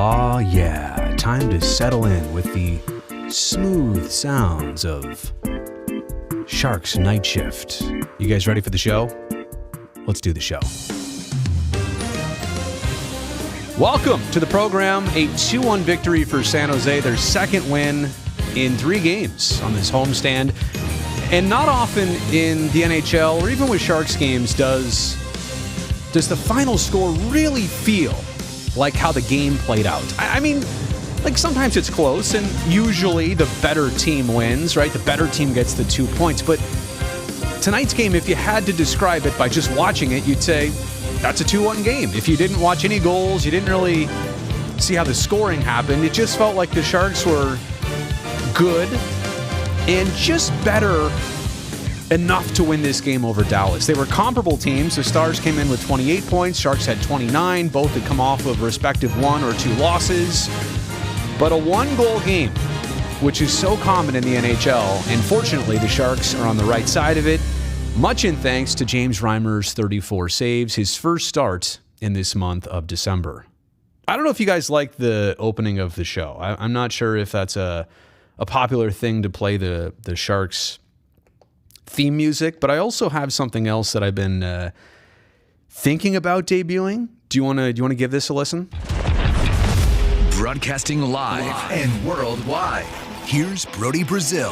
Aw, yeah, time to settle in with the smooth sounds of Sharks Night Shift. You guys ready for the show? Let's do the show. Welcome to the program. A 2-1 victory for San Jose, their second win in 3 games on this homestand. And not often in the NHL, or even with Sharks games, does the final score really feel like how the game played out. I mean, like sometimes it's close, and usually the better team wins, right? The better team gets the 2 points. But tonight's game, if you had to describe it by just watching it, you'd say that's a 2-1 game. If you didn't watch any goals, you didn't really see how the scoring happened, it just felt like the Sharks were good and just better enough to win this game over Dallas. They were comparable teams. The Stars came in with 28 points. Sharks had 29. Both had come off of respective 1 or 2 losses. But a 1-goal game, which is so common in the NHL, and fortunately the Sharks are on the right side of it, much in thanks to James Reimer's 34 saves, his first start in this month of December. I don't know if you guys like the opening of the show. I'm not sure if that's a popular thing to play the Sharks theme music, but I also have something else that I've been thinking about debuting. Do you want to give this a listen? Broadcasting live and worldwide. Here's Brody Brazil.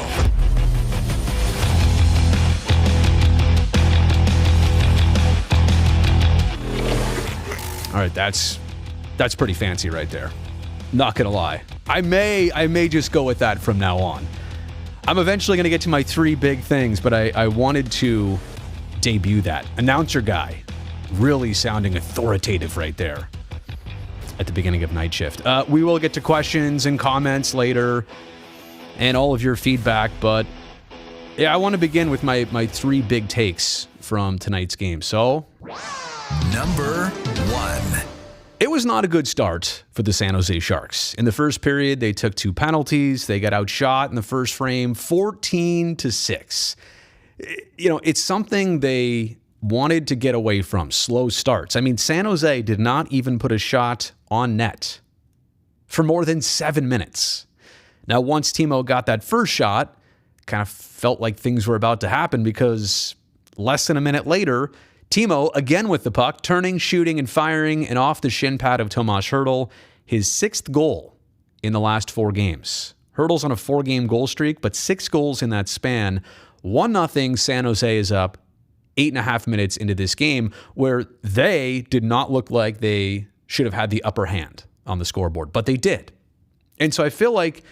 All right, that's pretty fancy right there. Not gonna lie. I may just go with that from now on. I'm eventually going to get to my 3 big things, but I wanted to debut that. Announcer guy, really sounding authoritative right there at the beginning of Night Shift. We will get to questions and comments later and all of your feedback, but yeah, I want to begin with my 3 big takes from tonight's game. So, number 1. It was not a good start for the San Jose Sharks. In the first period, they took 2 penalties. They got outshot in the first frame, 14-6. You know, it's something they wanted to get away from, slow starts. I mean, San Jose did not even put a shot on net for more than 7 minutes. Now, once Timo got that first shot, kind of felt like things were about to happen because less than a minute later, Timo, again with the puck, turning, shooting, and firing, and off the shin pad of Tomas Hertl, his 6th goal in the last 4 games. Hertl's on a 4-game goal streak, but 6 goals in that span. 1-0, San Jose is up 8.5 minutes into this game, where they did not look like they should have had the upper hand on the scoreboard, but they did. And so I feel like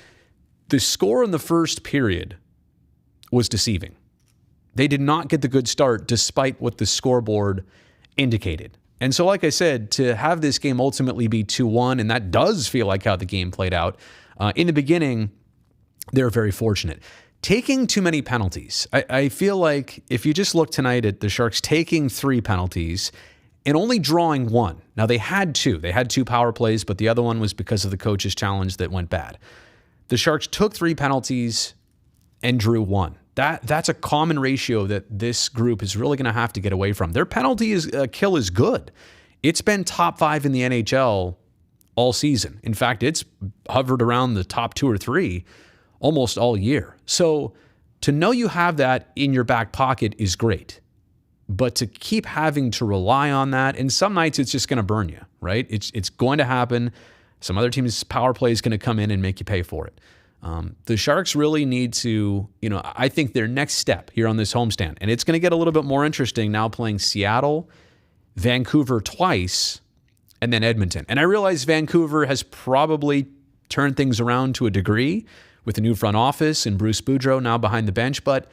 the score in the first period was deceiving. They did not get the good start despite what the scoreboard indicated. And so, like I said, to have this game ultimately be 2-1, and that does feel like how the game played out, in the beginning, they're very fortunate. Taking too many penalties. I feel like if you just look tonight at the Sharks taking 3 penalties and only drawing 1. Now, they had 2. They had 2 power plays, but the other one was because of the coach's challenge that went bad. The Sharks took 3 penalties and drew 1. That's a common ratio that this group is really going to have to get away from. Their penalty kill is good. It's been top 5 in the NHL all season. In fact, it's hovered around the top 2 or 3 almost all year. So to know you have that in your back pocket is great. But to keep having to rely on that, and some nights it's just going to burn you, right? It's going to happen. Some other team's power play is going to come in and make you pay for it. The Sharks really need to, I think their next step here on this homestand, and it's going to get a little bit more interesting now playing Seattle, Vancouver twice, and then Edmonton. And I realize Vancouver has probably turned things around to a degree with the new front office and Bruce Boudreau now behind the bench, but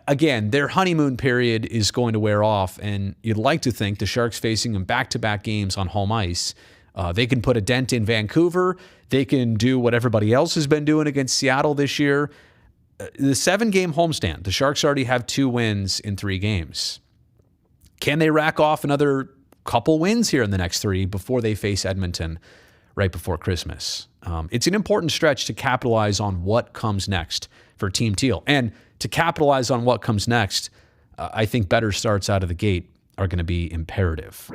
again, their honeymoon period is going to wear off, and you'd like to think the Sharks facing them back-to-back games on home ice, they can put a dent in Vancouver. They can do what everybody else has been doing against Seattle this year. The 7-game homestand, the Sharks already have 2 wins in 3 games. Can they rack off another couple wins here in the next 3 before they face Edmonton right before Christmas? It's an important stretch to capitalize on what comes next for Team Teal. And to capitalize on what comes next, I think better starts out of the gate are going to be imperative.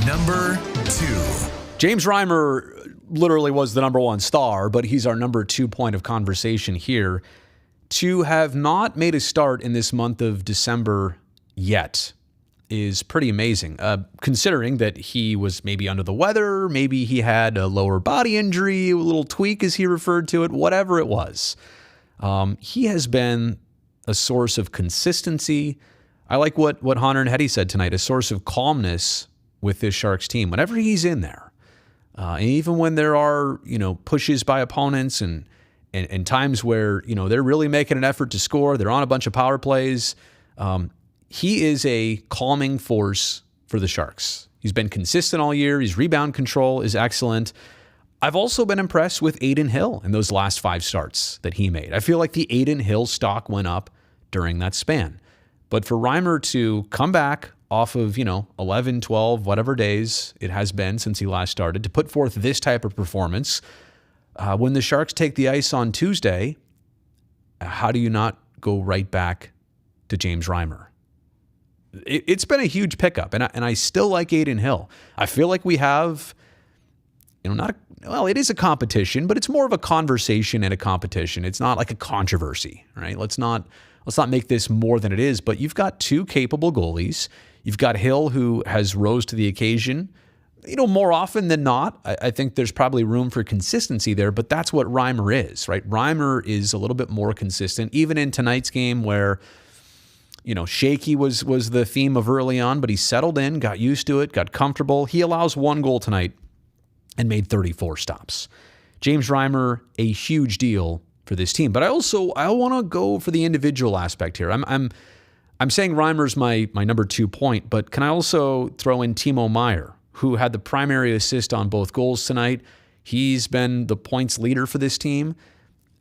Number 2. James Reimer literally was the number one star, but he's our number 2 point of conversation here. To have not made a start in this month of December yet is pretty amazing, considering that he was maybe under the weather, maybe he had a lower body injury, a little tweak as he referred to it, whatever it was. He has been a source of consistency. I like what Hunter and Hetty said tonight, a source of calmness with this Sharks team. Whenever he's in there, and even when there are, pushes by opponents and times where, they're really making an effort to score, they're on a bunch of power plays, he is a calming force for the Sharks. He's been consistent all year. His rebound control is excellent. I've also been impressed with Adin Hill in those last 5 starts that he made. I feel like the Adin Hill stock went up during that span. But for Reimer to come back off of, 11, 12, whatever days it has been since he last started, to put forth this type of performance, when the Sharks take the ice on Tuesday, how do you not go right back to James Reimer? It's been a huge pickup, and I still like Adin Hill. I feel like we have, it is a competition, but it's more of a conversation and a competition. It's not like a controversy, right? Let's not make this more than it is, but you've got 2 capable goalies. You've got Hill, who has rose to the occasion, more often than not. I think there's probably room for consistency there, but that's what Reimer is, right? Reimer is a little bit more consistent, even in tonight's game where, shaky was the theme of early on, but he settled in, got used to it, got comfortable. He allows 1 goal tonight and made 34 stops. James Reimer, a huge deal for this team. But I want to go for the individual aspect here. I'm saying Reimer's my number 2 point, but can I also throw in Timo Meier, who had the primary assist on both goals tonight? He's been the points leader for this team.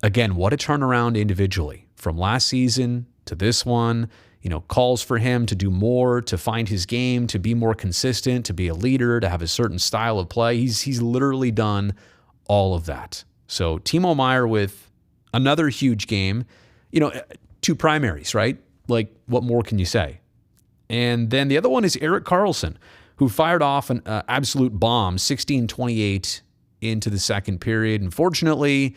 Again, what a turnaround individually from last season to this one. Calls for him to do more, to find his game, to be more consistent, to be a leader, to have a certain style of play. He's literally done all of that. So Timo Meier with another huge game, 2 primaries, right? Like, what more can you say? And then the other one is Erik Karlsson, who fired off an absolute bomb, 16:28 into the second period. Unfortunately,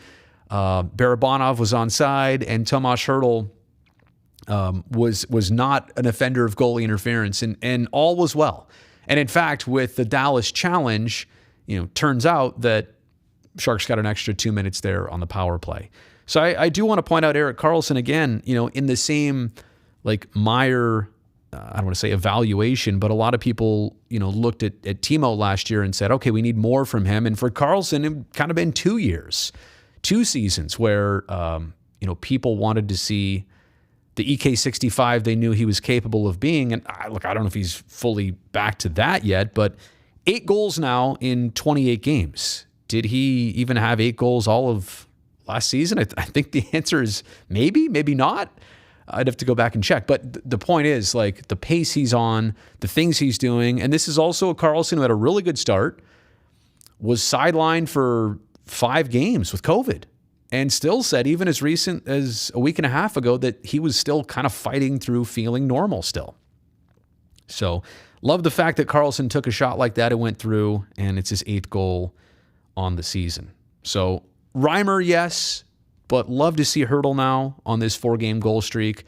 Barabanov was onside, and Tomas Hertl was not an offender of goalie interference, and all was well. And in fact, with the Dallas challenge, turns out that Sharks got an extra 2 minutes there on the power play. So I do want to point out Erik Karlsson again, in the same Meier, I don't want to say evaluation, but a lot of people, looked at Timo last year and said, okay, we need more from him. And for Karlsson, it kind of been 2 years, 2 seasons where, people wanted to see the EK65 they knew he was capable of being. And I don't know if he's fully back to that yet, but 8 goals now in 28 games. Did he even have 8 goals all of last season? I think the answer is maybe not. I'd have to go back and check. But the point is, the pace he's on, the things he's doing, and this is also a Karlsson who had a really good start, was sidelined for 5 games with COVID, and still said, even as recent as a week and a half ago, that he was still kind of fighting through feeling normal still. So love the fact that Karlsson took a shot like that and went through, and it's his 8th goal on the season. So Reimer, yes, but love to see Hertl now on this 4-game goal streak.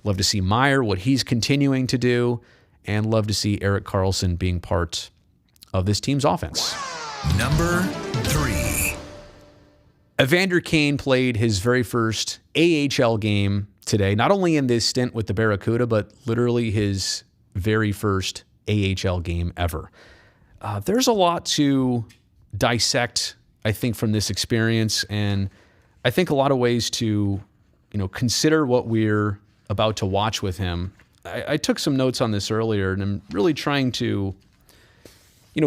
Love to see Meier, what he's continuing to do, and love to see Erik Karlsson being part of this team's offense. Number 3. Evander Kane played his very first AHL game today, not only in this stint with the Barracuda, but literally his very first AHL game ever. There's a lot to dissect, I think, from this experience, and I think a lot of ways to, consider what we're about to watch with him. I took some notes on this earlier, and I'm really trying to,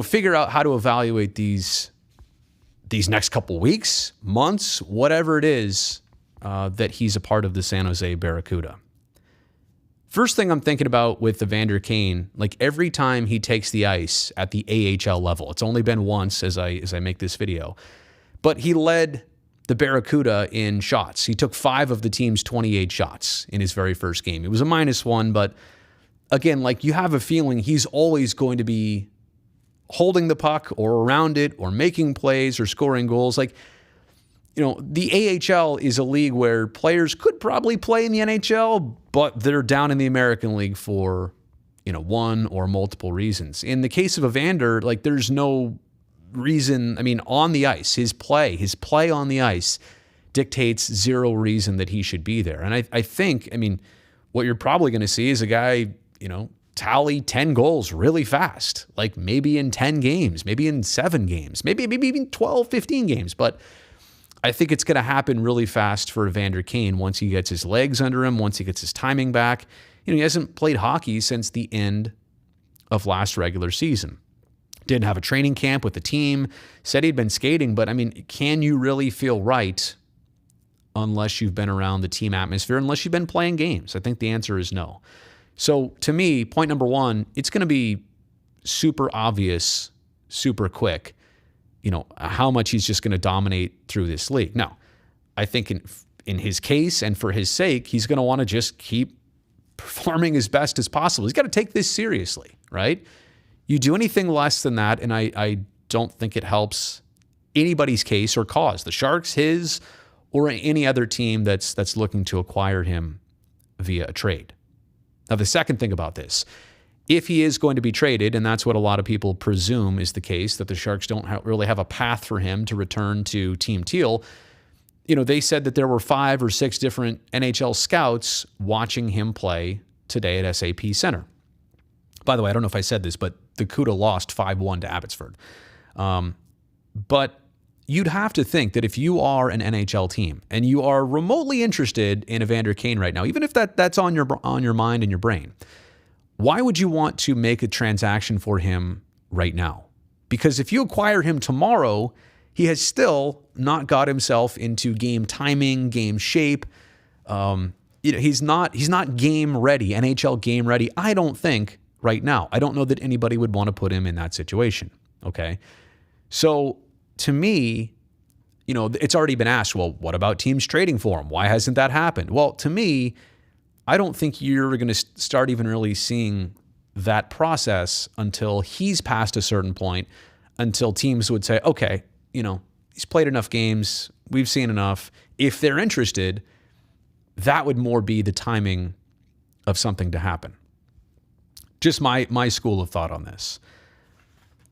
figure out how to evaluate these next couple weeks, months, whatever it is that he's a part of the San Jose Barracuda. First thing I'm thinking about with Evander Kane, every time he takes the ice at the AHL level, it's only been once as I make this video, but he led the Barracuda in shots. He took 5 of the team's 28 shots in his very first game. It was a -1, but again, you have a feeling he's always going to be holding the puck or around it or making plays or scoring goals. Like, the AHL is a league where players could probably play in the NHL, but they're down in the American League for, one or multiple reasons. In the case of Evander, like, there's no reason. I mean, on the ice, his play on the ice dictates zero reason that he should be there. And I think, what you're probably going to see is a guy, tally 10 goals really fast, like maybe in 10 games, maybe in 7 games, maybe even 12, 15 games. But I think it's going to happen really fast for Evander Kane once he gets his legs under him, once he gets his timing back. He hasn't played hockey since the end of last regular season. Didn't have a training camp with the team, said he'd been skating, but can you really feel right unless you've been around the team atmosphere, unless you've been playing games? I think the answer is no. So to me, point number one, it's going to be super obvious, super quick, how much he's just going to dominate through this league. Now, I think in his case and for his sake, he's going to want to just keep performing as best as possible. He's got to take this seriously, right? You do anything less than that, and I don't think it helps anybody's case or cause, the Sharks, his, or any other team that's looking to acquire him via a trade. Now, the second thing about this, if he is going to be traded, and that's what a lot of people presume is the case, that the Sharks don't really have a path for him to return to Team Teal, they said that there were 5 or 6 different NHL scouts watching him play today at SAP Center. By the way, I don't know if I said this, but the CUDA lost 5-1 to Abbotsford. But you'd have to think that if you are an NHL team and you are remotely interested in Evander Kane right now, even if that's on your mind and your brain, why would you want to make a transaction for him right now? Because if you acquire him tomorrow, he has still not got himself into game timing, game shape. He's not game ready, NHL game ready, I don't think, right now. I don't know that anybody would want to put him in that situation, okay? So to me, it's already been asked, well, what about teams trading for him? Why hasn't that happened? Well, to me, I don't think you're going to start even really seeing that process until he's past a certain point, until teams would say, okay, he's played enough games, we've seen enough. If they're interested, that would more be the timing of something to happen. Just my school of thought on this.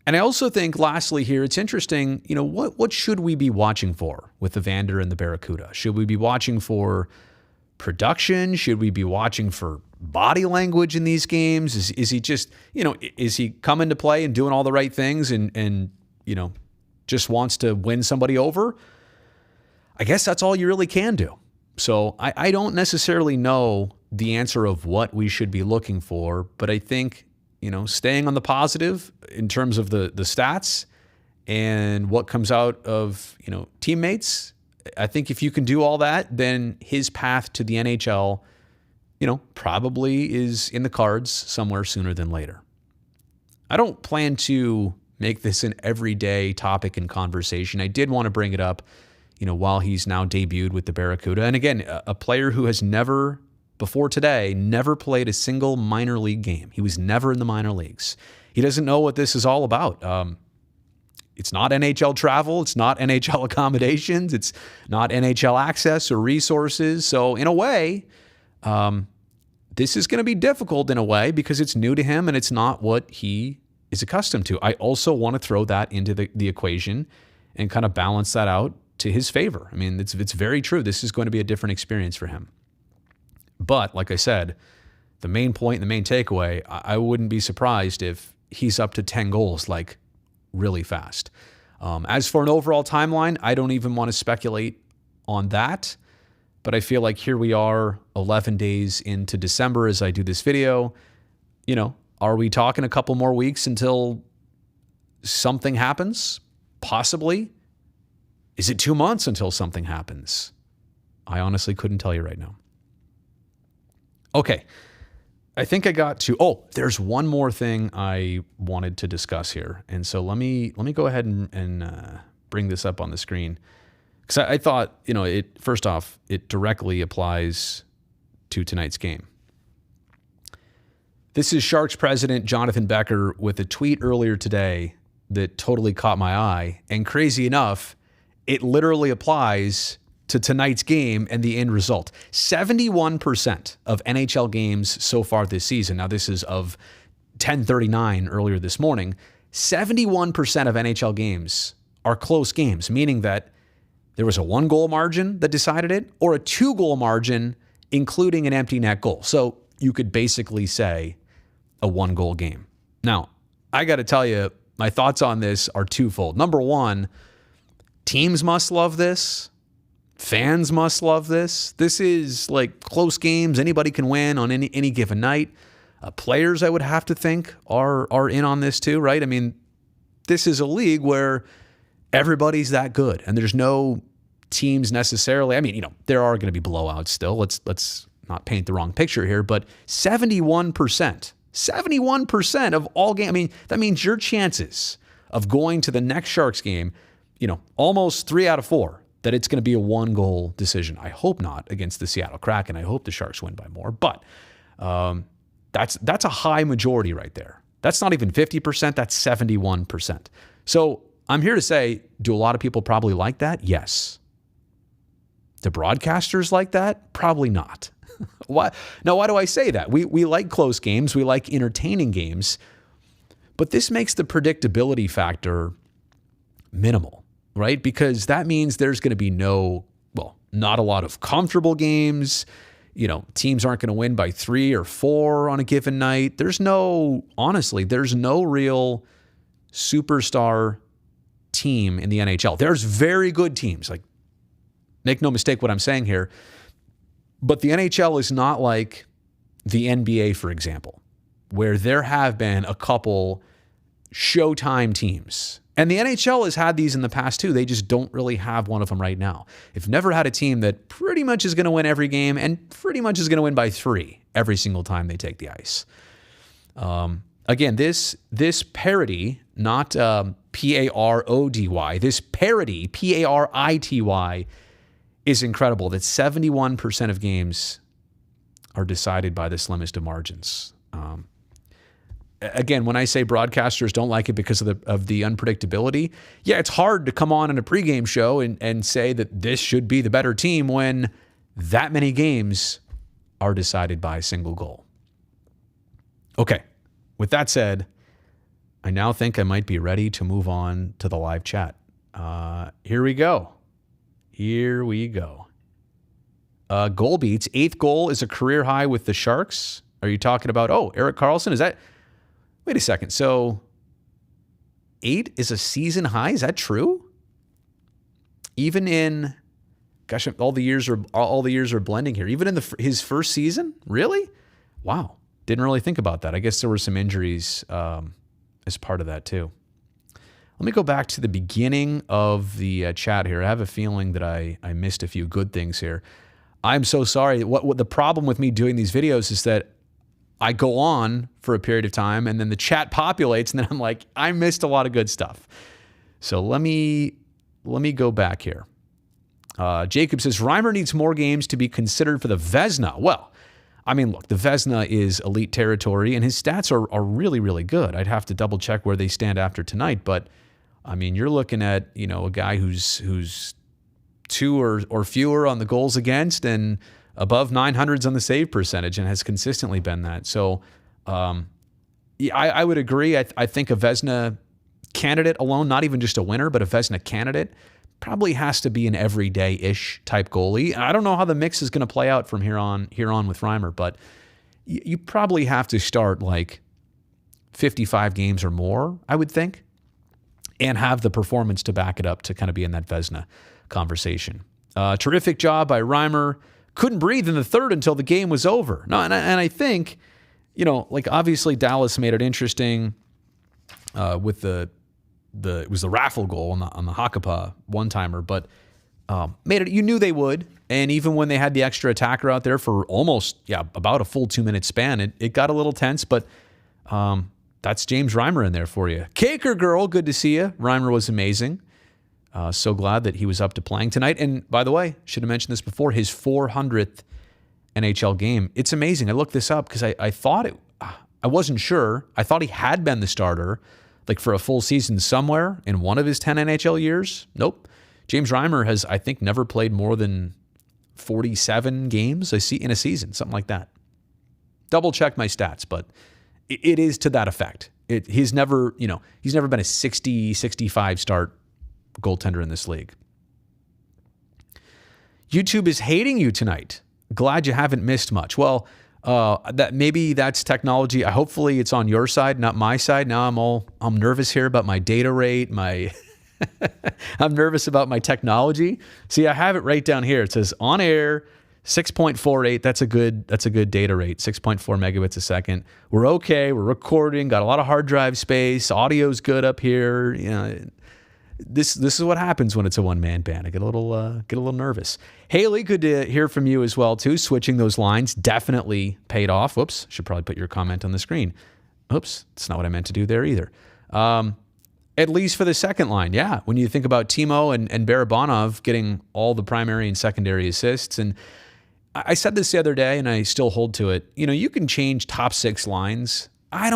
And I also think, lastly here, it's interesting, what should we be watching for with Evander and the Barracuda? Should we be watching for production? Should we be watching for body language in these games? Is he just, is he coming to play and doing all the right things and just wants to win somebody over? I guess that's all you really can do. So I don't necessarily know the answer of what we should be looking for, but I think, staying on the positive in terms of the stats and what comes out of, teammates, I think if you can do all that, then his path to the NHL, probably is in the cards somewhere sooner than later. I don't plan to make this an everyday topic and conversation. I did want to bring it up, while he's now debuted with the Barracuda. And again, a player who has never, before today, never played a single minor league game. He was never in the minor leagues. He doesn't know what this is all about. It's not NHL travel. It's not NHL accommodations. It's not NHL access or resources. So in a way, this is going to be difficult in a way because it's new to him and it's not what he is accustomed to. I also want to throw that into the equation and kind of balance that out to his favor. I mean, it's very true. This is going to be a different experience for him. But like I said, the main point and the main takeaway, I wouldn't be surprised if he's up to 10 goals like really fast. As for an overall timeline, I don't even want to speculate on that. But I feel like here we are 11 days into December as I do this video. Are we talking a couple more weeks until something happens? Possibly. Is it 2 months until something happens? I honestly couldn't tell you right now. Okay. I think I got to, there's one more thing I wanted to discuss here. And so let me go ahead and bring this up on the screen. Because I thought, first off, it directly applies to tonight's game. This is Sharks president Jonathan Becker with a tweet earlier today that totally caught my eye. And crazy enough, it literally applies to tonight's game and the end result. 71% of NHL games so far this season, now this is of 10:39 earlier this morning, 71% of NHL games are close games, meaning that there was a 1-goal margin that decided it or a 2-goal margin, including an empty net goal. So you could basically say a 1-goal game. Now, I got to tell you, my thoughts on this are twofold. Number one, teams must love this. Fans must love this. This is like close games. Anybody can win on any given night. Players, I would have to think, are in on this too, right? I mean, this is a league where everybody's that good, and there's no teams necessarily. I mean, there are going to be blowouts still. Let's not paint the wrong picture here, but 71% of all games. I mean, that means your chances of going to the next Sharks game, almost 3 out of 4, that it's going to be a 1-goal decision. I hope not against the Seattle Kraken. I hope the Sharks win by more, but that's a high majority right there. That's not even 50%, that's 71%. So I'm here to say, do a lot of people probably like that? Yes. Do broadcasters like that? Probably not. Why? Now, why do I say that? We like close games. We like entertaining games. But this makes the predictability factor minimal, right? Because that means there's going to be not a lot of comfortable games. Teams aren't going to win by 3 or 4 on a given night. There's no real superstar team in the NHL. There's very good teams. Like, make no mistake what I'm saying here. But the NHL is not like the NBA, for example, where there have been a couple Showtime teams. And the NHL has had these in the past too. They just don't really have one of them right now. They've never had a team that pretty much is going to win every game and pretty much is going to win by 3 every single time they take the ice. Again, this parity, not Parody, this parity, Parity, is incredible. That 71% of games are decided by the slimmest of margins. Again, when I say broadcasters don't like it because of the unpredictability, yeah, it's hard to come on in a pregame show and say that this should be the better team when that many games are decided by a single goal. Okay, with that said, I now think I might be ready to move on to the live chat. Here we go. Goal beats. 8th goal is a career high with the Sharks. Are you talking about, Erik Karlsson? Is that... Wait a second. So 8 is a season high? Is that true? Even in... Gosh, all the years are blending here. Even in his first season? Really? Wow. Didn't really think about that. I guess there were some injuries as part of that too. Let me go back to the beginning of the chat here. I have a feeling that I missed a few good things here. I'm so sorry. What the problem with me doing these videos is that I go on for a period of time and then the chat populates and then I'm like, I missed a lot of good stuff. So let me go back here. Jacob says, Reimer needs more games to be considered for the Vezina. Well, I mean, look, the Vezina is elite territory and his stats are really, really good. I'd have to double check where they stand after tonight, but I mean, you're looking at, a guy who's 2 or fewer on the goals against and above 900s on the save percentage and has consistently been that. So I would agree. I think a Vezina candidate alone, not even just a winner, but a Vezina candidate probably has to be an everyday-ish type goalie. I don't know how the mix is going to play out from here on with Reimer, but you probably have to start like 55 games or more, I would think, and have the performance to back it up to kind of be in that Vezina conversation. Terrific job by Reimer. Couldn't breathe in the third until the game was over. No, and I think, like obviously Dallas made it interesting with it was the raffle goal on the Hakanpää one-timer, but made it. You knew they would, and even when they had the extra attacker out there for about a full 2-minute span, it got a little tense, but that's James Reimer in there for you. Caker girl, good to see you. Reimer was amazing. So glad that he was up to playing tonight. And by the way, should have mentioned this before, his 400th NHL game. It's amazing. I looked this up because I thought I wasn't sure. I thought he had been the starter like for a full season somewhere in one of his 10 NHL years? Nope. James Reimer has, I think, never played more than 47 games in a season, something like that. Double check my stats, but it is to that effect. He's never been a 60, 65 start goaltender in this league. YouTube is hating you tonight. Glad you haven't missed much. Well, that's technology. Hopefully it's on your side, not my side. Now I'm nervous here about my data rate, I'm nervous about my technology. See, I have it right down here. It says on air 6.48. That's a good data rate. 6.4 megabits a second. We're okay. We're recording. Got a lot of hard drive space. Audio's good up here. This is what happens when it's a one-man band. I get a little nervous. Haley, good to hear from you as well too. Switching those lines definitely paid off. Whoops, should probably put your comment on the screen. Oops, that's not what I meant to do there either. At least for the second line, yeah. When you think about Timo and Barabanov getting all the primary and secondary assists, and I said this the other day, and I still hold to it. You can change top six lines. I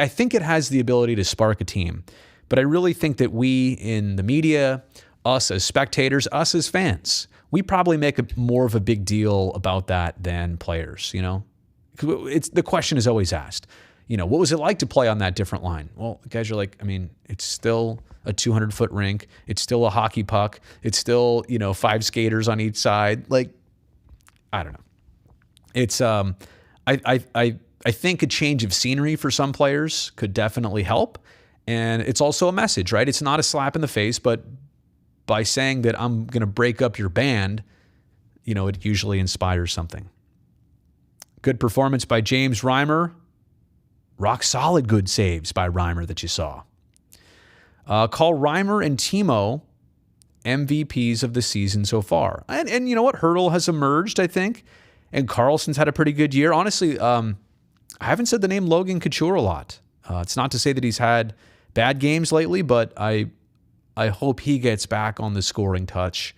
think it has the ability to spark a team. But I really think that we in the media, us as spectators, us as fans, we probably make more of a big deal about that than players, the question is always asked, what was it like to play on that different line? Well, guys are like, it's still a 200-foot rink. It's still a hockey puck. It's still, 5 skaters on each side. Like, I don't know. It's, I think a change of scenery for some players could definitely help. And it's also a message, right? It's not a slap in the face, but by saying that I'm going to break up your band, it usually inspires something. Good performance by James Reimer. Rock solid good saves by Reimer that you saw. Call Reimer and Timo MVPs of the season so far. And you know what? Hurdle has emerged, I think. And Carlson's had a pretty good year. Honestly, I haven't said the name Logan Couture a lot. It's not to say that he's had bad games lately, but I hope he gets back on the scoring touch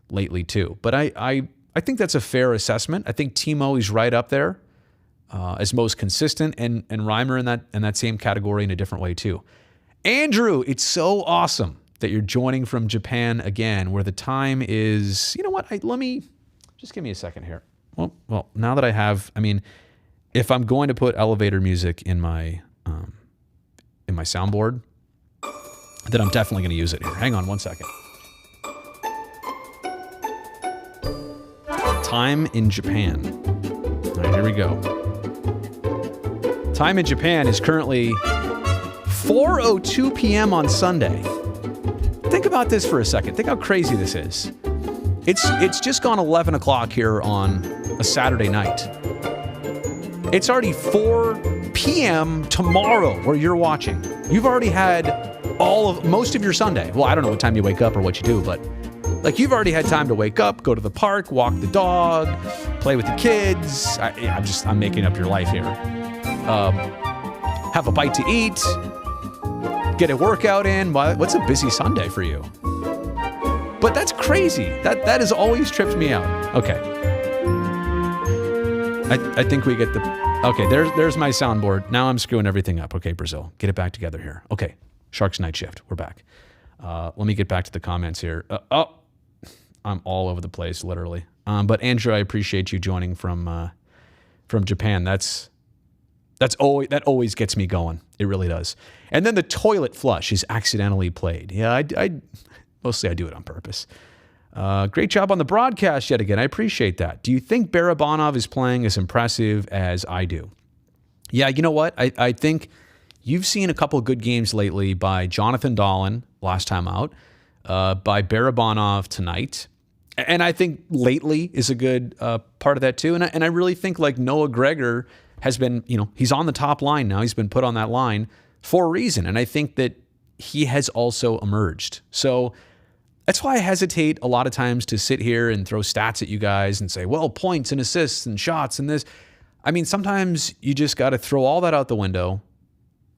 lately too. But I think that's a fair assessment. I think Timo is right up there as most consistent, and Reimer in that same category in a different way too. Andrew, it's so awesome that you're joining from Japan again, where the time is. You know what? Let me just give me a second here. Well, now that I have, if I'm going to put elevator music in my soundboard, then I'm definitely going to use it here. Hang on one second. Time in Japan. All right, here we go. Time in Japan is currently 4:02 p.m. on Sunday. Think about this for a second. Think how crazy this is. It's just gone 11 o'clock here on a Saturday night. It's already 4 p.m. tomorrow where you're watching. You've already had most of your Sunday. Well, I don't know what time you wake up or what you do, but you've already had time to wake up, go to the park, walk the dog, play with the kids. I'm making up your life here. Have a bite to eat, get a workout in. What's a busy Sunday for you? But that's crazy. That has always tripped me out. Okay. I think we get the... Okay, there's my soundboard. Now I'm screwing everything up. Okay, Brazil, get it back together here. Okay, Sharks Night Shift. We're back. Let me get back to the comments here. I'm all over the place, literally. But Andrew, I appreciate you joining from Japan. That always gets me going. It really does. And then the toilet flush is accidentally played. Yeah, I mostly I do it on purpose. Great job on the broadcast yet again. I appreciate that. Do you think Barabanov is playing as impressive as I do? Yeah, you know what? I think you've seen a couple of good games lately by Jonathan Dahlen last time out, by Barabanov tonight. And I think lately is a good part of that too. And I really think Noah Gregor has been, he's on the top line now. He's been put on that line for a reason. And I think that he has also emerged. So that's why I hesitate a lot of times to sit here and throw stats at you guys and say, well, points and assists and shots and this. Sometimes you just got to throw all that out the window,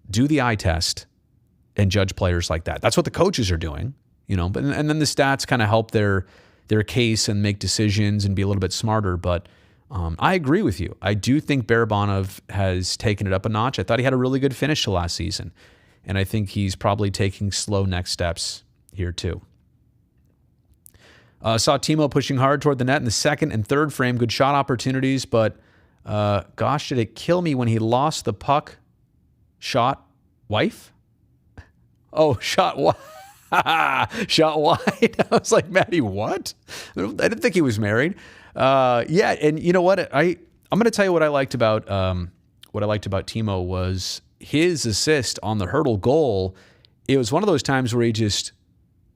do the eye test, and judge players like that. That's what the coaches are doing, and then the stats kind of help their case and make decisions and be a little bit smarter. But I agree with you. I do think Barabanov has taken it up a notch. I thought he had a really good finish to last season. And I think he's probably taking slow next steps here too. Saw Timo pushing hard toward the net in the second and third frame. Good shot opportunities, but gosh, did it kill me when he lost the puck? Shot wife? Oh, shot wide. Shot wide. I was like, Maddie, what? I didn't think he was married. Yeah, and you know what? I'm going to tell you what I liked about Timo was his assist on the hurdle goal. It was one of those times where he just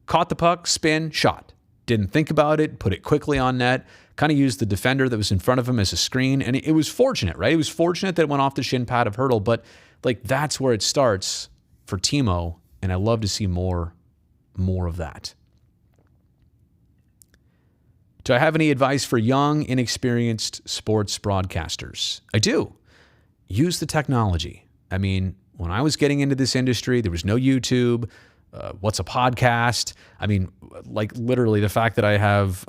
caught the puck, spin, shot. Didn't think about it, put it quickly on net, kind of used the defender that was in front of him as a screen. And it was fortunate, right? It was fortunate that it went off the shin pad of hurdle, but like that's where it starts for Timo. And I love to see more of that. Do I have any advice for young, inexperienced sports broadcasters? I do. Use the technology. I mean, when I was getting into this industry, there was no YouTube. What's a podcast? I mean, like literally the fact that I have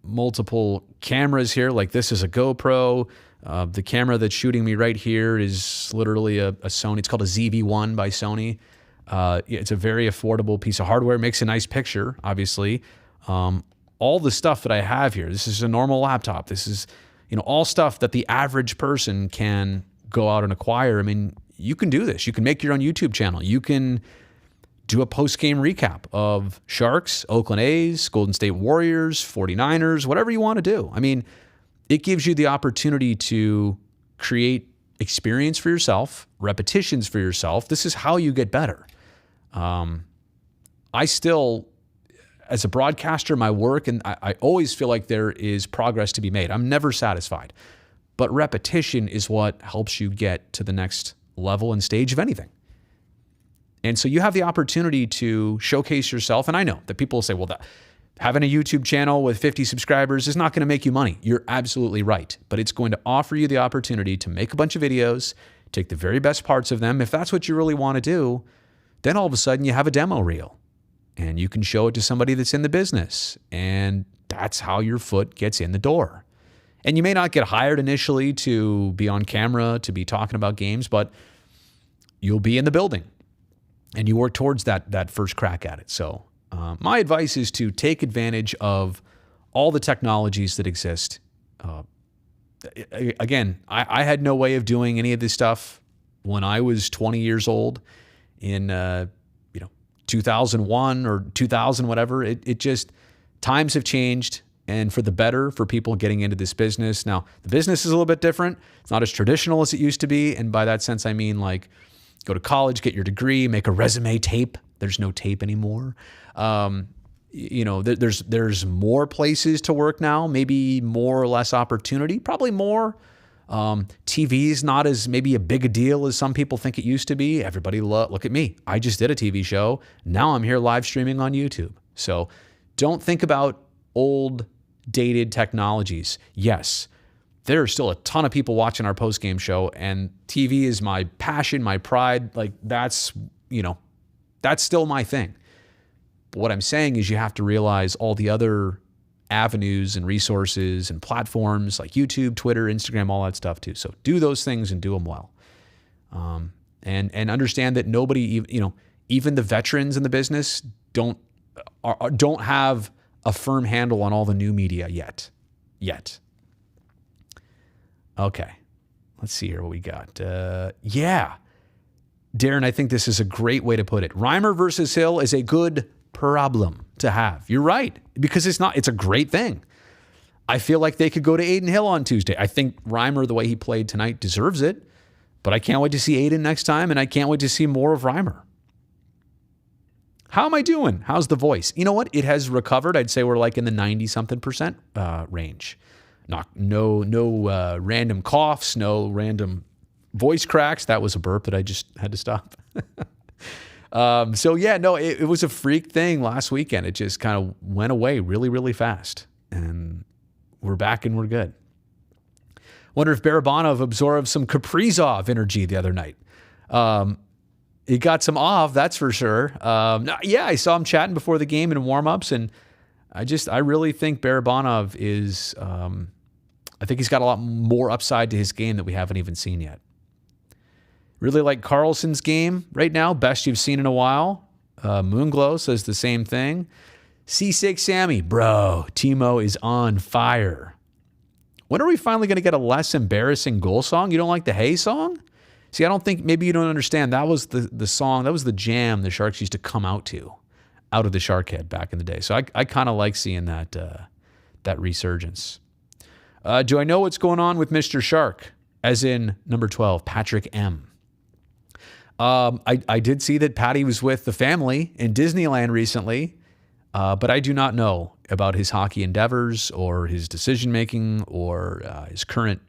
multiple cameras here, like this is a GoPro. The camera that's shooting me right here is literally a Sony. It's called a ZV-1 by Sony. It's a very affordable piece of hardware. It makes a nice picture, obviously. All the stuff that I have here, this is a normal laptop. This is, all stuff that the average person can go out and acquire. I mean, you can do this. You can make your own YouTube channel. You can do a post-game recap of Sharks, Oakland A's, Golden State Warriors, 49ers, whatever you want to do. I mean, it gives you the opportunity to create experience for yourself, repetitions for yourself. This is how you get better. I still, as a broadcaster, my work, and I always feel like there is progress to be made. I'm never satisfied. But repetition is what helps you get to the next level and stage of anything. And so you have the opportunity to showcase yourself. And I know that people will say, well, having a YouTube channel with 50 subscribers is not going to make you money. You're absolutely right. But it's going to offer you the opportunity to make a bunch of videos, take the very best parts of them. If that's what you really want to do, then all of a sudden you have a demo reel and you can show it to somebody that's in the business. And that's how your foot gets in the door. And you may not get hired initially to be on camera, to be talking about games, but you'll be in the building. And you work towards that first crack at it. So my advice is to take advantage of all the technologies that exist. Again, I had no way of doing any of this stuff when I was 20 years old in 2001 or 2000, whatever. It just, times have changed, and for the better for people getting into this business. Now, the business is a little bit different. It's not as traditional as it used to be. And by that sense, I mean like, go to college, get your degree, make a resume tape. There's no tape anymore. There's more places to work now, maybe more or less opportunity, probably more. TV is not as maybe a big a deal as some people think it used to be. Everybody look at me. I just did a TV show. Now I'm here live streaming on YouTube. So don't think about old, dated technologies. Yes, there are still a ton of people watching our post-game show, and TV is my passion, my pride. Like that's still my thing. But what I'm saying is you have to realize all the other avenues and resources and platforms like YouTube, Twitter, Instagram, all that stuff too. So do those things and do them well. And understand that nobody, even the veterans in the business don't have a firm handle on all the new media yet. Okay, let's see here what we got. Darren, I think this is a great way to put it. Reimer versus Hill is a good problem to have. You're right, because it's a great thing. I feel like they could go to Aiden Hill on Tuesday. I think Reimer, the way he played tonight, deserves it, but I can't wait to see Aiden next time, and I can't wait to see more of Reimer. How am I doing? How's the voice? You know what? It has recovered. I'd say we're like in the 90-something% range. No random coughs, no random voice cracks. That was a burp that I just had to stop. It was a freak thing last weekend. It just kind of went away really, really fast. And we're back and we're good. Wonder if Barabanov absorbed some Kaprizov energy the other night. He got some off, that's for sure. I saw him chatting before the game in warm-ups, and I really think Barabanov is, I think he's got a lot more upside to his game that we haven't even seen yet. Really like Carlson's game right now. Best you've seen in a while. Moonglow says the same thing. C6 Sammy, bro, Timo is on fire. When are we finally going to get a less embarrassing goal song? You don't like the Hey song? See, I don't think, maybe you don't understand. That was the song, that was the jam the Sharks used to come out of the Shark Head back in the day. So I kind of like seeing that resurgence. Do I know what's going on with Mr. Shark? As in number 12, Patrick M. I did see that Patty was with the family in Disneyland recently, but I do not know about his hockey endeavors or his decision-making or his current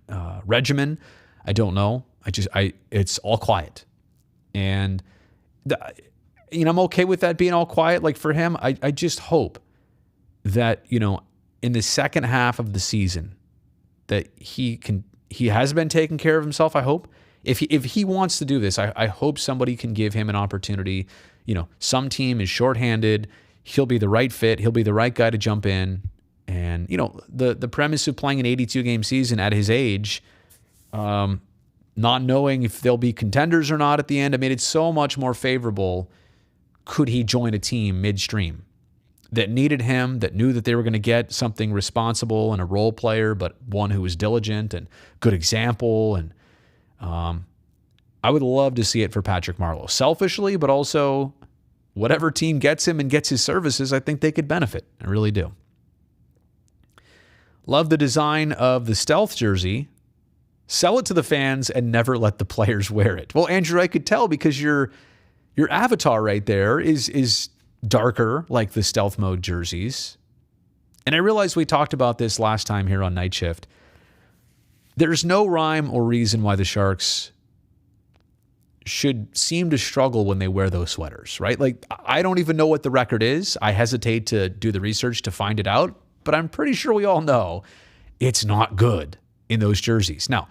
regimen. I don't know. It's all quiet. And, I'm okay with that being all quiet. Like for him, I just hope that, in the second half of the season that he has been taking care of himself, I hope. If he wants to do this, I hope somebody can give him an opportunity. Some team is shorthanded. He'll be the right fit. He'll be the right guy to jump in. And, the premise of playing an 82-game season at his age, not knowing if they'll be contenders or not at the end, I mean, it's so much more favorable could he join a team midstream that needed him, that knew that they were going to get something responsible and a role player, but one who was diligent and good example. And I would love to see it for Patrick Marleau. Selfishly, but also whatever team gets him and gets his services, I think they could benefit. I really do. Love the design of the Stealth jersey. Sell it to the fans and never let the players wear it. Well, Andrew, I could tell because your avatar right there is darker like the Stealth mode jerseys. And I realized we talked about this last time here on Night Shift. There's no rhyme or reason why the Sharks should seem to struggle when they wear those sweaters, right? Like, I don't even know what the record is. I hesitate to do the research to find it out, but I'm pretty sure we all know it's not good in those jerseys. Now,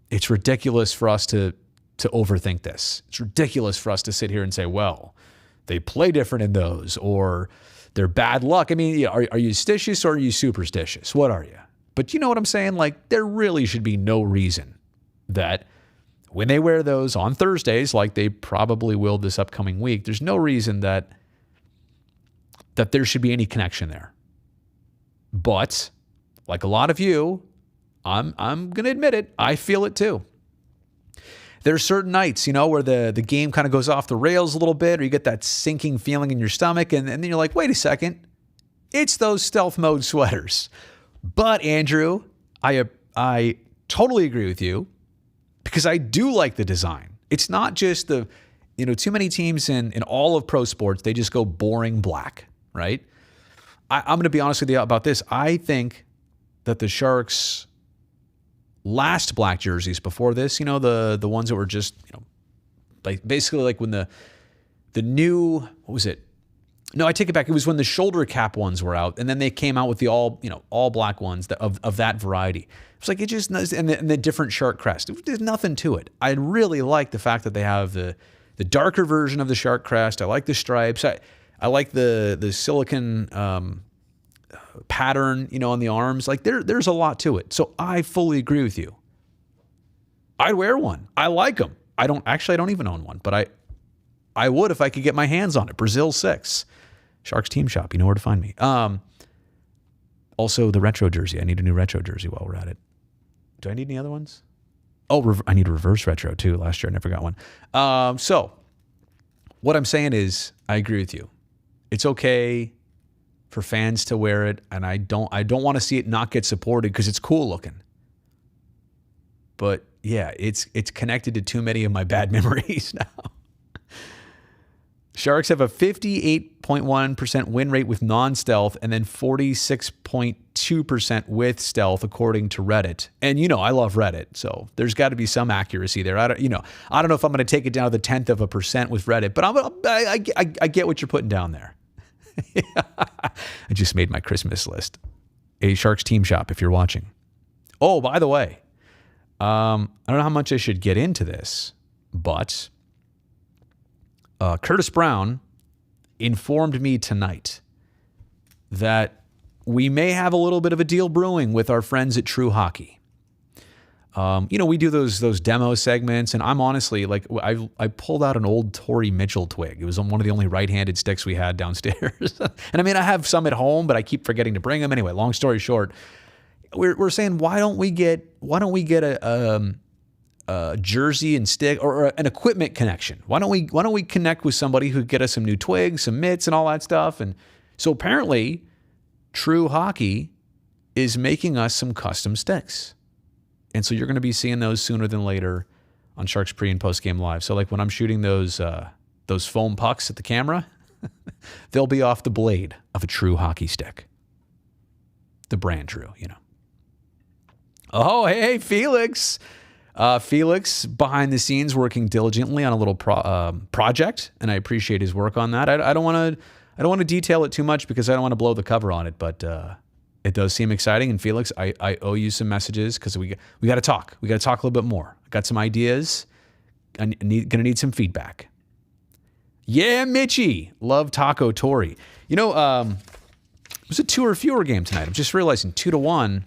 it's ridiculous for us to overthink this. It's ridiculous for us to sit here and say, well, they play different in those, or they're bad luck. I mean, are you stitious or are you superstitious? What are you? But you know what I'm saying? Like, there really should be no reason that when they wear those on Thursdays, like they probably will this upcoming week, there's no reason that there should be any connection there. But like a lot of you, I'm going to admit it, I feel it too. There's certain nights, where the game kind of goes off the rails a little bit, or you get that sinking feeling in your stomach, and then you're like, wait a second, it's those Stealth mode sweaters. But Andrew, I totally agree with you, because I do like the design. It's not just too many teams in all of pro sports, they just go boring black, right? I'm going to be honest with you about this. I think that the Sharks' last black jerseys before this, the ones that were just, like basically like when the new, what was it? No, I take it back. It was when the shoulder cap ones were out, and then they came out with the all black ones of that variety. It's like, it just, and the different Shark crest. There's nothing to it. I really like the fact that they have the darker version of the Shark crest. I like the stripes. I like the silicon pattern, on the arms. Like there's a lot to it. So I fully agree with you. I'd wear one. I like them. I don't even own one, but I would if I could get my hands on it. Brazil 6. Sharks Team Shop. You know where to find me. Also the retro jersey. I need a new retro jersey while we're at it. Do I need any other ones? Oh, I need a reverse retro too. Last year I never got one. So what I'm saying is I agree with you. It's okay for fans to wear it, and I don't want to see it not get supported because it's cool looking. But yeah, it's connected to too many of my bad memories now. Sharks have a 58.1% win rate with non-stealth and then 46.2% with stealth, according to Reddit. And I love Reddit, so there's got to be some accuracy there. I don't know if I'm going to take it down to the 0.1% with Reddit, but I get what you're putting down there. I just made my Christmas list. A Sharks Team Shop, if you're watching. Oh, by the way, I don't know how much I should get into this, but Curtis Brown informed me tonight that we may have a little bit of a deal brewing with our friends at True Hockey. We do those demo segments, and I'm honestly like, I pulled out an old Tory Mitchell twig. It was on one of the only right-handed sticks we had downstairs. And I mean, I have some at home, but I keep forgetting to bring them. Anyway, long story short, we're saying, why don't we get a jersey and stick or an equipment connection? Why don't we connect with somebody who get us some new twigs, some mitts, and all that stuff? And so apparently, True Hockey is making us some custom sticks. And so you're going to be seeing those sooner than later on Sharks pre and post game live. So like when I'm shooting those foam pucks at the camera, they'll be off the blade of a True Hockey stick. The brand True, Oh, hey, Felix. Felix behind the scenes working diligently on a little project, and I appreciate his work on that. I don't want to detail it too much because I don't want to blow the cover on it, but it does seem exciting. And Felix, I owe you some messages because we got to talk. We got to talk a little bit more. I got some ideas. I'm gonna need some feedback. Yeah, Mitchie, love Taco Tori. It was a 2 or fewer game tonight. I'm just realizing 2-1.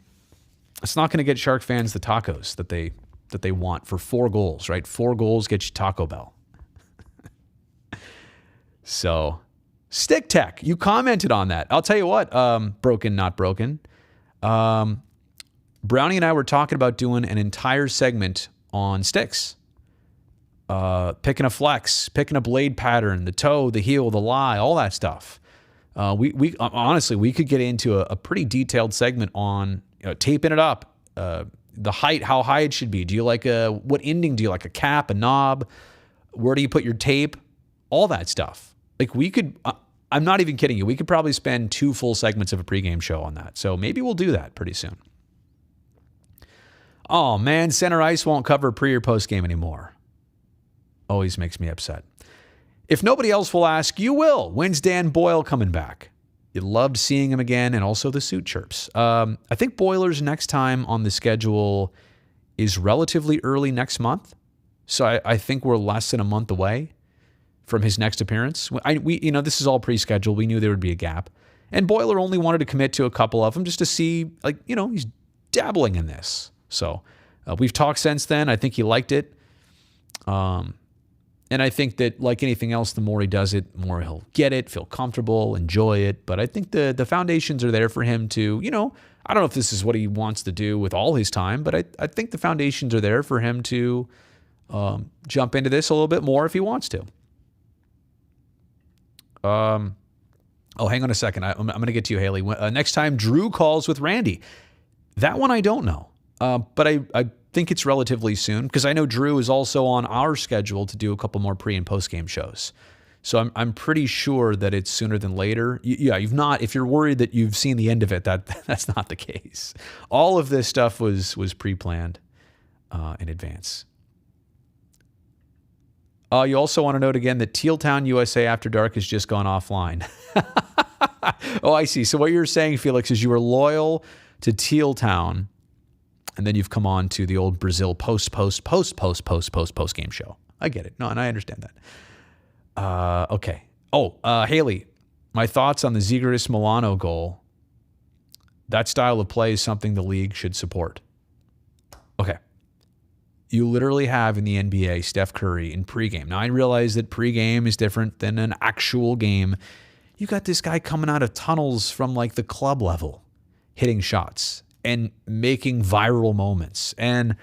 It's not going to get Shark fans the tacos that they want for 4 goals, right? 4 goals get you Taco Bell. So, Stick Tech, you commented on that. I'll tell you what, broken, not broken. Brownie and I were talking about doing an entire segment on sticks. Picking a flex, picking a blade pattern, the toe, the heel, the lie, all that stuff. We honestly, we could get into a pretty detailed segment on taping it up, the height, how high it should be. Do you like what ending do you like? A cap, a knob? Where do you put your tape? All that stuff. Like we could, I'm not even kidding you. We could probably spend 2 full segments of a pregame show on that. So maybe we'll do that pretty soon. Oh man, center ice won't cover pre or post game anymore. Always makes me upset. If nobody else will ask, you will. When's Dan Boyle coming back? You loved seeing him again, and also the suit chirps. I think Boiler's next time on the schedule is relatively early next month. So I think we're less than a month away from his next appearance. This is all pre-scheduled. We knew there would be a gap. And Boiler only wanted to commit to a couple of them just to see, he's dabbling in this. So we've talked since then. I think he liked it. And I think that, like anything else, the more he does it, the more he'll get it, feel comfortable, enjoy it. But I think the foundations are there for him to, I don't know if this is what he wants to do with all his time, but I think the foundations are there for him to jump into this a little bit more if he wants to. Hang on a second. I'm going to get to you, Haley. Next time Drew calls with Randy. That one I don't know. But I think it's relatively soon because I know Drew is also on our schedule to do a couple more pre and post game shows. So I'm pretty sure that it's sooner than later. If you're worried that you've seen the end of it, that's not the case. All of this stuff was pre-planned in advance. You also want to note again that Teal Town USA After Dark has just gone offline. Oh, I see. So what you're saying, Felix, is you were loyal to Teal Town, and then you've come on to the old Brazil post game show. I get it. No, and I understand that. Okay. Haley, my thoughts on the Zigris Milano goal. That style of play is something the league should support. Okay. You literally have in the NBA Steph Curry in pregame. Now, I realize that pregame is different than an actual game. You got this guy coming out of tunnels from the club level, hitting shots and making viral moments. And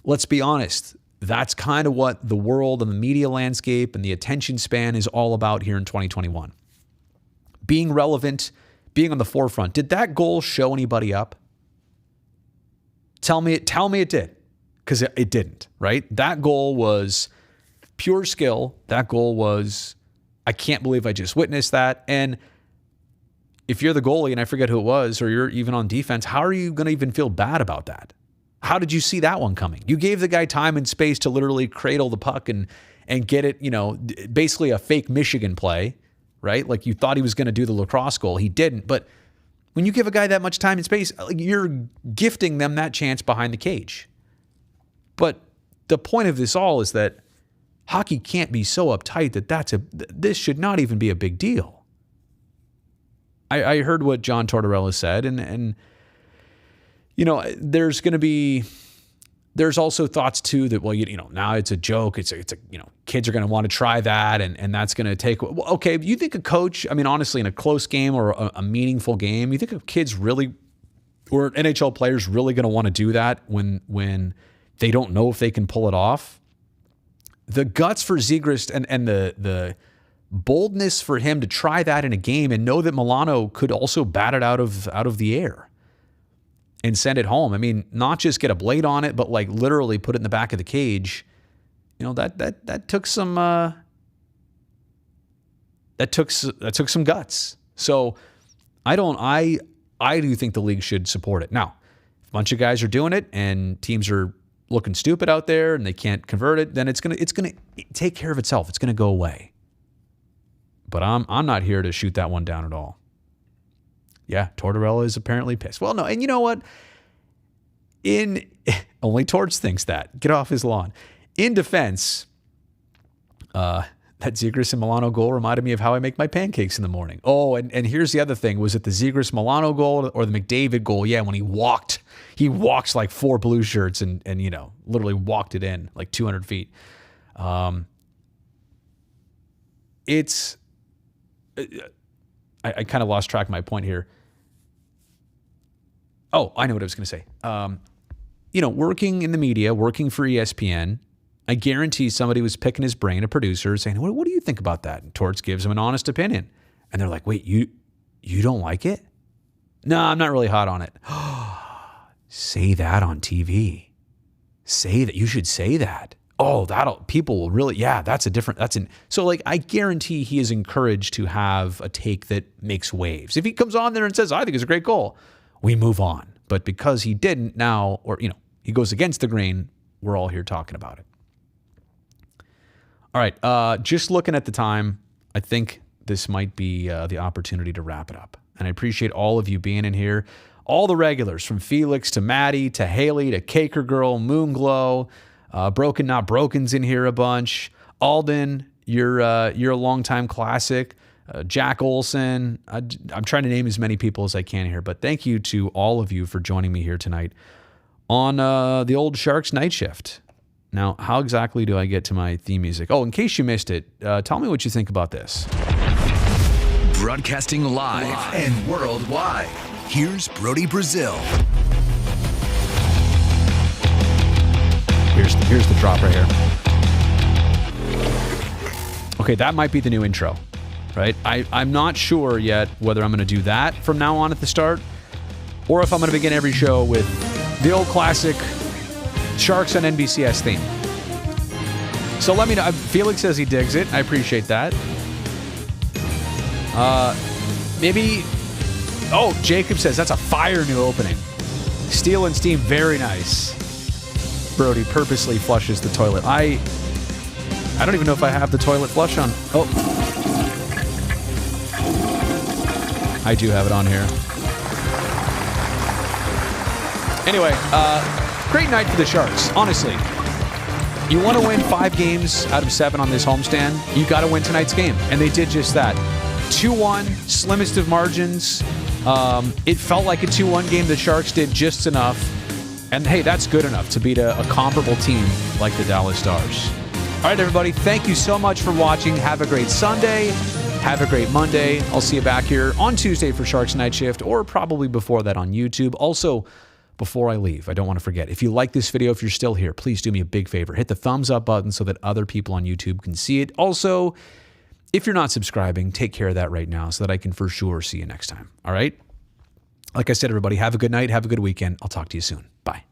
let's be honest, that's kind of what the world and the media landscape and the attention span is all about here in 2021. Being relevant, being on the forefront. Did that goal show anybody up? Tell me it did, because it didn't, right? That goal was pure skill. That goal was, I can't believe I just witnessed that. And if you're the goalie, and I forget who it was, or you're even on defense, how are you going to even feel bad about that? How did you see that one coming? You gave the guy time and space to literally cradle the puck and get it, basically a fake Michigan play, right? Like you thought he was going to do the lacrosse goal. He didn't. But when you give a guy that much time and space, you're gifting them that chance behind the cage. But the point of this all is that hockey can't be so uptight that this should not even be a big deal. I heard what John Tortorella said, and there's going to be there's also thoughts too that, well, now it's a joke. It's a kids are going to want to try that, and that's going to take. Well, okay, you think a coach? I mean, honestly, in a close game or a meaningful game, you think a kid's really, or NHL players really going to want to do that when they don't know if they can pull it off? The guts for Zegras and the boldness for him to try that in a game and know that Milano could also bat it out of the air and send it home. I mean, not just get a blade on it, but like literally put it in the back of the cage. That took some that took some guts. So I do think the league should support it. Now, if a bunch of guys are doing it and teams are looking stupid out there and they can't convert it, then it's gonna take care of itself. It's gonna go away. But I'm not here to shoot that one down at all. Yeah, Tortorella is apparently pissed. Well, no, and you know what? Only Torch thinks that. Get off his lawn. In defense, that Zegras and Milano goal reminded me of how I make my pancakes in the morning. Oh, and here's the other thing. Was it the Zegras Milano goal or the McDavid goal? Yeah, when he walked like 4 blue shirts and literally walked it in like 200 feet. I kind of lost track of my point here. Oh, I know what I was going to say. Working in the media, working for ESPN, I guarantee somebody was picking his brain, a producer, saying, what do you think about that? And Torts gives him an honest opinion. And they're like, wait, you don't like it? No, I'm not really hot on it. Say that on TV. Say that. You should say that. Oh, people will really, so like, I guarantee he is encouraged to have a take that makes waves. If he comes on there and says, I think it's a great goal, we move on. But because he didn't now, or, he goes against the grain, we're all here talking about it. All right. Just looking at the time, I think this might be the opportunity to wrap it up. And I appreciate all of you being in here. All the regulars, from Felix to Maddie to Haley to Caker Girl, Moonglow, Broken Not Broken's in here a bunch. Alden, you're a longtime classic. Jack Olson. I'm trying to name as many people as I can here, but thank you to all of you for joining me here tonight on the old Sharks Night Shift. Now, how exactly do I get to my theme music? Oh, in case you missed it, tell me what you think about this. Broadcasting live and worldwide. Here's Brody Brazil. Here's the drop right here. Okay, that might be the new intro, right? I'm not sure yet whether I'm going to do that from now on at the start, or if I'm going to begin every show with the old classic Sharks on NBCS theme. So let me know. Felix says he digs it. I appreciate that. Maybe... Oh, Jacob says that's a fire new opening. Steel and Steam, very nice. Brody purposely flushes the toilet. I don't even know if I have the toilet flush on. Oh. I do have it on here. Anyway, great night for the Sharks. Honestly, you want to win 5 games out of 7 on this homestand, you got to win tonight's game. And they did just that. 2-1, slimmest of margins. It felt like a 2-1 game. The Sharks did just enough. And hey, that's good enough to beat a comparable team like the Dallas Stars. All right, everybody, thank you so much for watching. Have a great Sunday. Have a great Monday. I'll see you back here on Tuesday for Sharks Night Shift, or probably before that on YouTube. Also, before I leave, I don't want to forget, if you like this video, if you're still here, please do me a big favor. Hit the thumbs up button so that other people on YouTube can see it. Also, if you're not subscribing, take care of that right now so that I can for sure see you next time. All right? Like I said, everybody, have a good night. Have a good weekend. I'll talk to you soon. Bye.